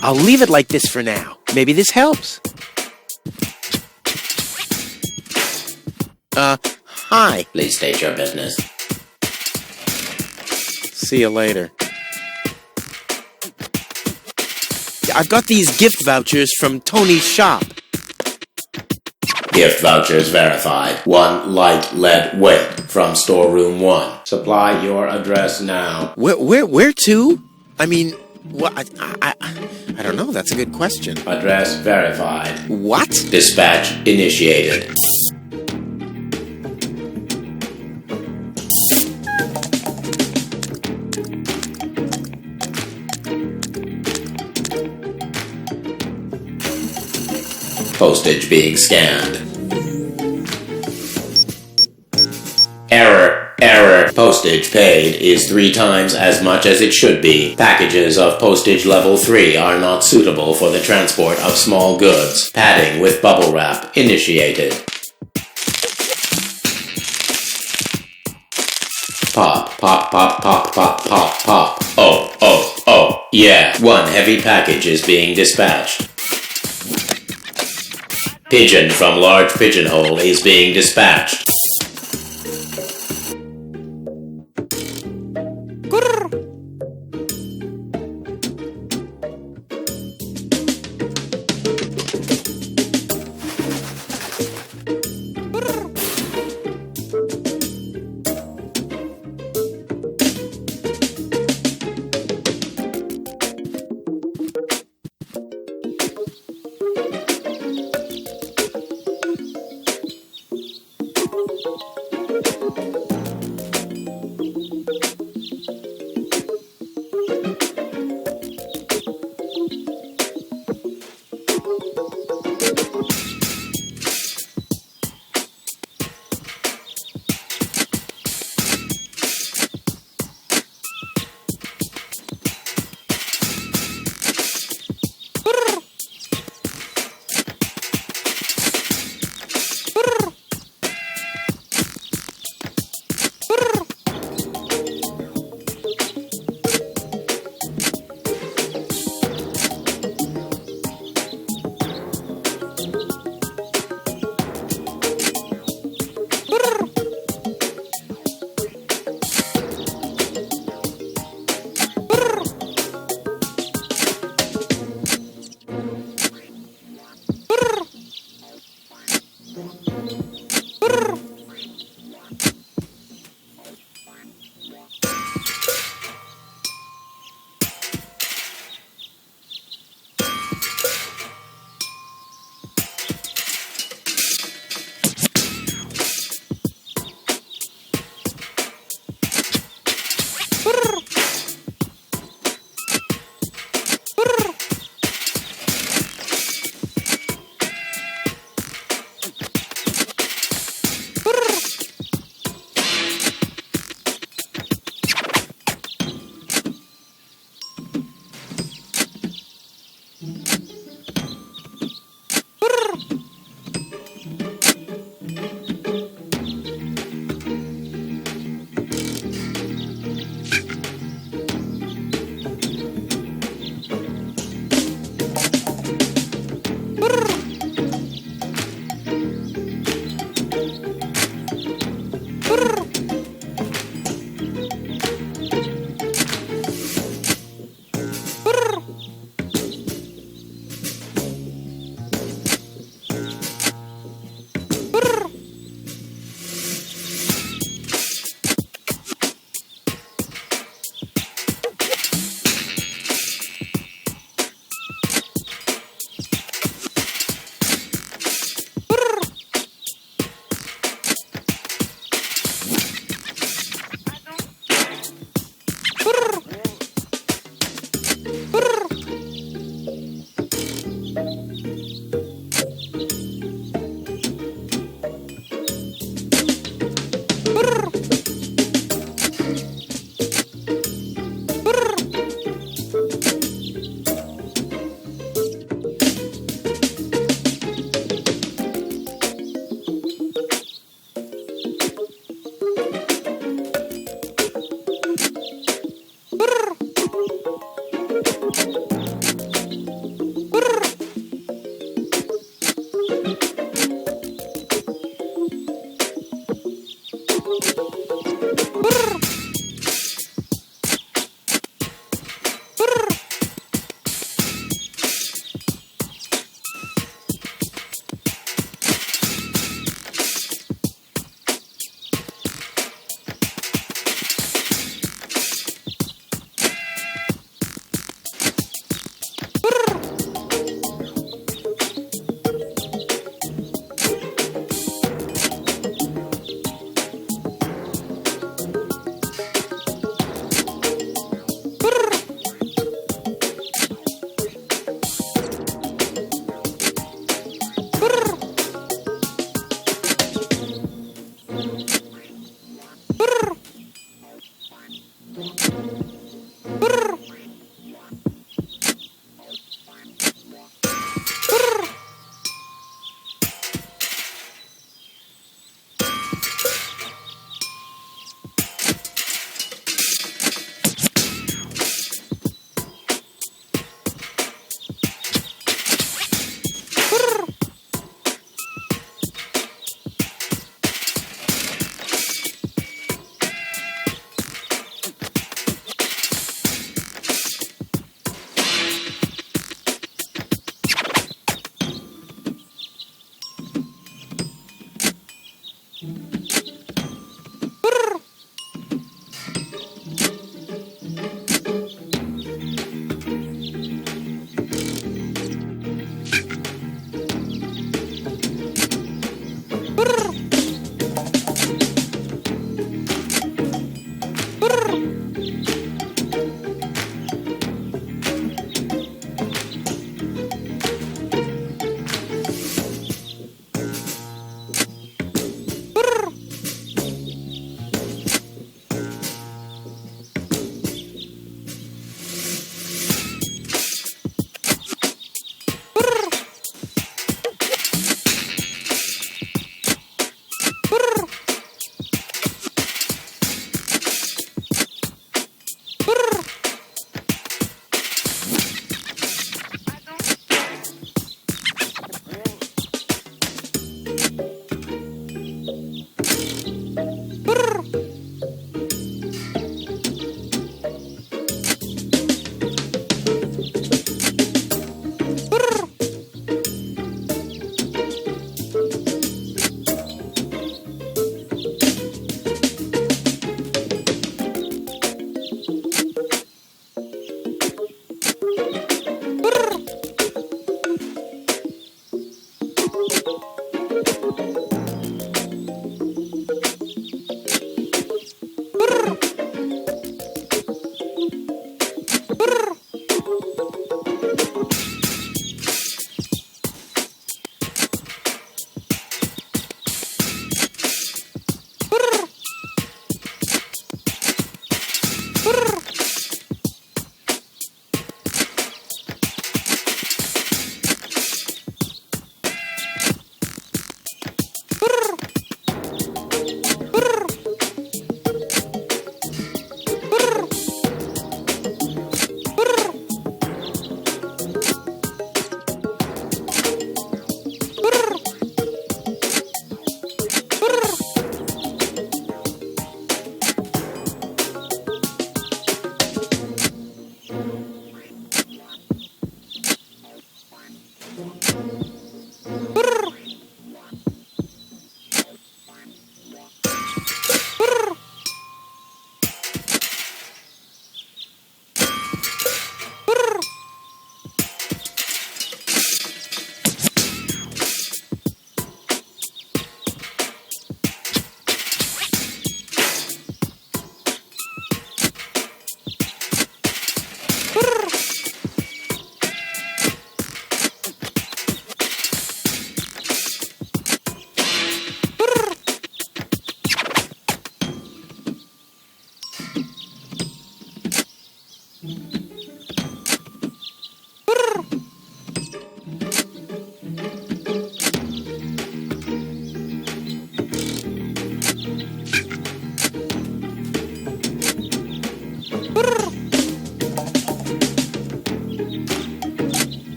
Speaker 4: I'll leave it like this for now. Maybe this helps. Hi.
Speaker 8: Please state your business.
Speaker 4: See you later. I've got these gift vouchers from Tony's shop.
Speaker 8: Gift vouchers verified. 1 light lead weight from storeroom 1. Supply your address now.
Speaker 4: Where to? I mean, what? I don't know. That's a good question.
Speaker 8: Address verified.
Speaker 4: What?
Speaker 8: Dispatch initiated. Postage being scanned. Error. Postage paid is 3 times as much as it should be. Packages of postage level 3 are not suitable for the transport of small goods. Padding with bubble wrap initiated. Pop, pop, pop, pop, pop, pop, pop. Oh, yeah. 1 heavy package is being dispatched. Pigeon from large pigeonhole is being dispatched.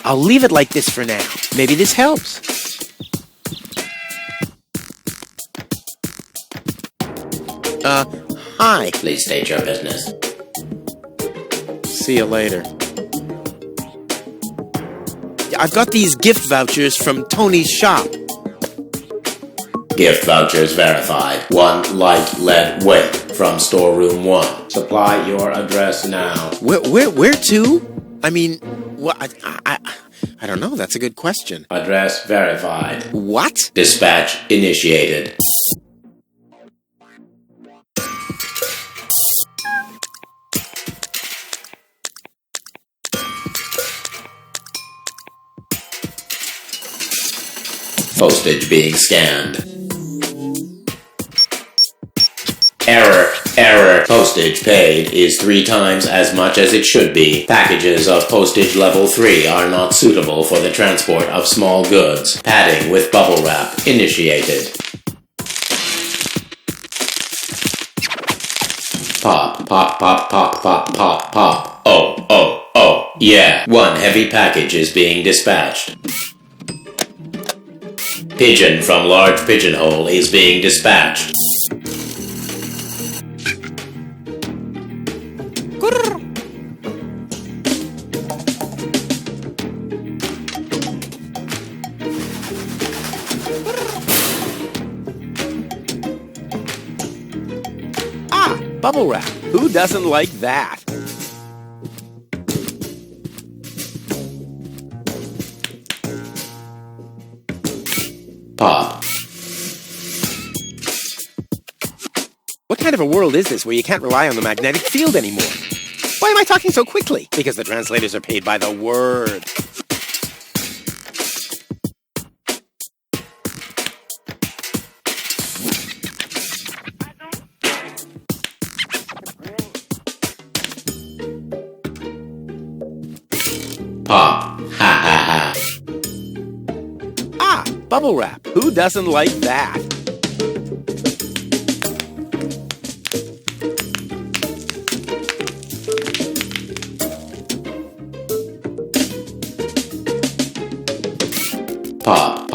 Speaker 4: I'll leave it like this for now. Maybe this helps. Hi.
Speaker 8: Please state your business.
Speaker 4: See you later. I've got these gift vouchers from Tony's shop.
Speaker 8: Gift vouchers verified. 1 light lead weight from storeroom 1. Supply your address now.
Speaker 4: Where to? I mean, what? I don't know. That's a good question.
Speaker 8: Address verified.
Speaker 4: What?
Speaker 8: Dispatch initiated. Postage being scanned. Error. Postage paid is 3 times as much as it should be. Packages of postage level 3 are not suitable for the transport of small goods. Padding with bubble wrap initiated. Pop. Oh, yeah. 1 heavy package is being dispatched. Pigeon from large pigeonhole is being dispatched.
Speaker 4: Bubble wrap. Who doesn't like that?
Speaker 8: Pop.
Speaker 4: What kind of a world is this where you can't rely on the magnetic field anymore? Why am I talking so quickly? Because the translators are paid by the word.
Speaker 8: Pop. Ha.
Speaker 4: Bubble wrap. Who doesn't like that?
Speaker 8: Pop.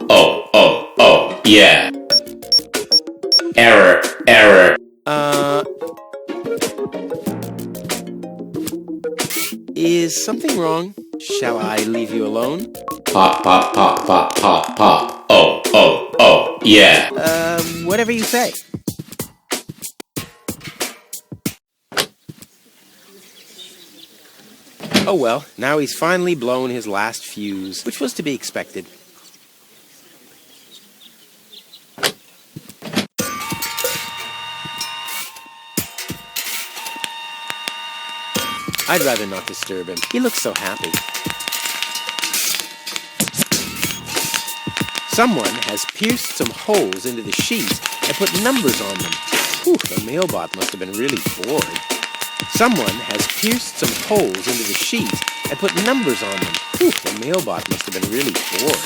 Speaker 8: Oh, yeah. Error.
Speaker 4: Is something wrong? Shall I leave you alone?
Speaker 8: Pop. Oh, yeah.
Speaker 4: Whatever you say. Oh well, now he's finally blown his last fuse, which was to be expected. I'd rather not disturb him. He looks so happy. Someone has pierced some holes into the sheet and put numbers on them. Whew, the mailbot must have been really bored. Someone has pierced some holes into the sheet and put numbers on them. Whew, the mailbot must have been really bored.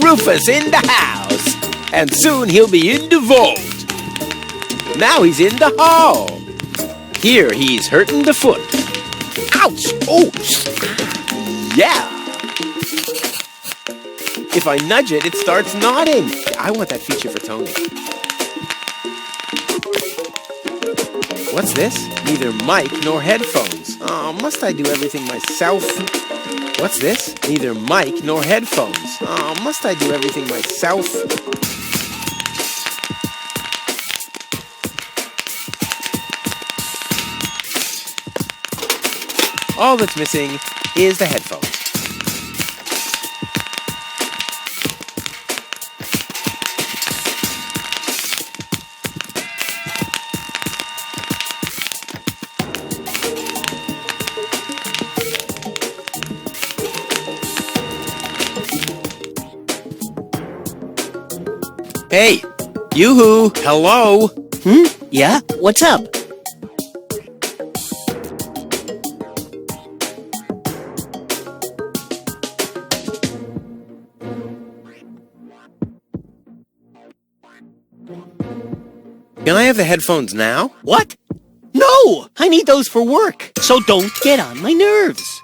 Speaker 4: Rufus in the house, and soon he'll be in the vault. Now he's in the hall. Here he's hurting the foot. Ouch! Oh! Yeah! If I nudge it, it starts nodding. I want that feature for Tony. What's this? Neither mic nor headphones. Oh, must I do everything myself? What's this? Neither mic nor headphones. Oh, must I do everything myself? All that's missing is the headphones. Hey, yoo-hoo, hello?
Speaker 9: Yeah? What's up?
Speaker 4: Can I have the headphones now?
Speaker 9: What? No! I need those for work, so don't get on my nerves.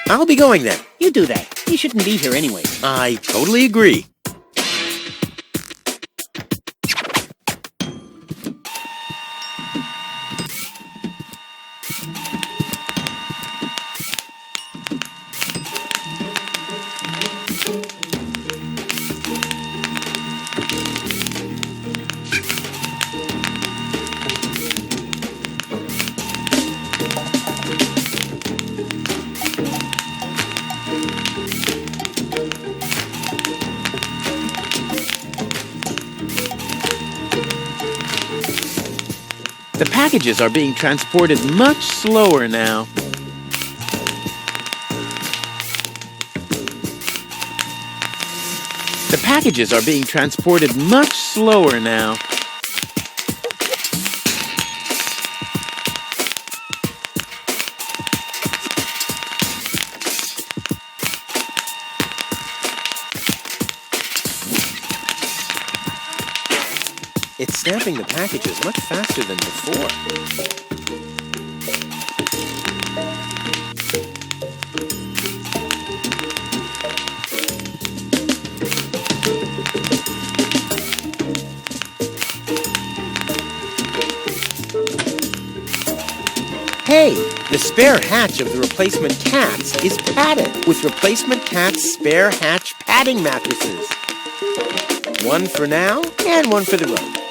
Speaker 4: I'll be going then.
Speaker 9: You do that. You shouldn't be here anyway.
Speaker 4: I totally agree. The packages are being transported much slower now. The packages are being transported much slower now. It's stamping the packages much faster than before. Hey, the spare hatch of the replacement cats is padded with replacement cats spare hatch padding mattresses. One for now and one for the road.